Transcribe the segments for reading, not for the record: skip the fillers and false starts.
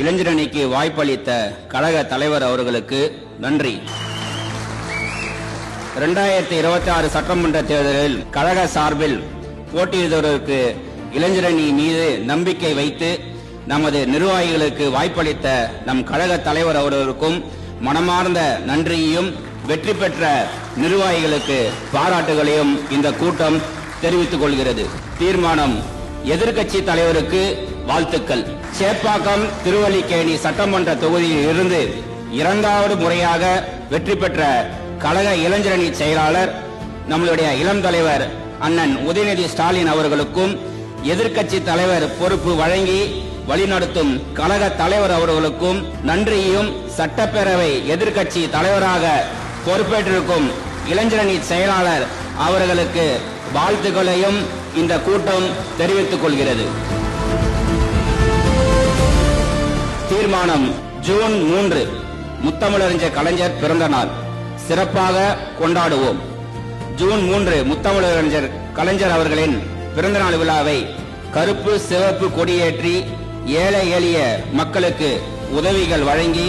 இளைஞரணிக்கு வாய்ப்பளித்த கழக தலைவர் அவர்களுக்கு நன்றி. 2026 சட்டமன்ற தேர்தலில் கழக சார்பில் போட்டியிடுவதற்கு இளைஞரணி மீது நம்பிக்கை வைத்து நமது நிர்வாகிகளுக்கு வாய்ப்பளித்த நம் கழக தலைவர் அவர்களுக்கும் மனமார்ந்த நன்றியையும் வெற்றி பெற்ற நிர்வாகிகளுக்கு பாராட்டுகளையும் இந்த கூட்டம் தெரிவித்துக் கொள்கிறது. தீர்மானம்: எதிர்க்கட்சி தலைவருக்கு வாழ்த்துக்கள். சேப்பாக்கம் திருவல்லிக்கேணி சட்டமன்ற தொகுதியில் இருந்து இரண்டாவது முறையாக வெற்றி பெற்ற கழக இளைஞரணி செயலாளர் நம்மளுடைய இளம் தலைவர் அண்ணன் உதயநிதி ஸ்டாலின் அவர்களுக்கும் எதிர்க்கட்சி தலைவர் பொறுப்பு வழங்கி வழிநடத்தும் கழக தலைவர் அவர்களுக்கும் நன்றியையும் சட்டப்பேரவை எதிர்க்கட்சி தலைவராக பொறுப்பேற்றிருக்கும் இளைஞரணி செயலாளர் அவர்களுக்கு வாழ்த்துக்களையும் இந்த கூட்டம் தெரிவித்துக் கொள்கிறது. தீர்மானம்: ஜூன் 3 முத்தமிழறிஞர் கலைஞர் பிறந்த நாள் சிறப்பாக கொண்டாடுவோம். ஜூன் 3 முத்தமிழறிஞர் கலைஞர் அவர்களின் பிறந்தநாள் விழாவை கருப்பு சிவப்பு கொடியேற்றி ஏழை எளிய மக்களுக்கு உதவிகள் வழங்கி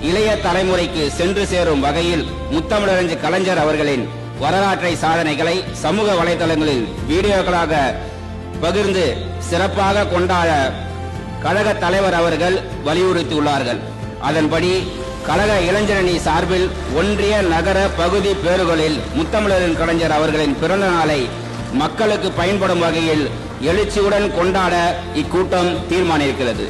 இளைய தலைமுறைக்கு சென்று சேரும் வகையில் முத்தமிழறிஞர் கலைஞர் அவர்களின் வரலாற்றை சாதனைகளை சமூக வலைதளங்களில் வீடியோக்களாக பகிர்ந்து சிறப்பாக கொண்டாட கழக தலைவர் அவர்கள் வலியுறுத்தியுள்ளார்கள். அதன்படி கழக இளைஞரணி சார்பில் ஒன்றிய நகர பகுதி பேருகளில் முத்தமிழறிஞர் கலைஞர் அவர்களின் பிறந்த நாளை மக்களுக்கு பயன்படும் வகையில் எழுச்சியுடன் கொண்டாட இக்கூட்டம் தீர்மானிக்கிறது.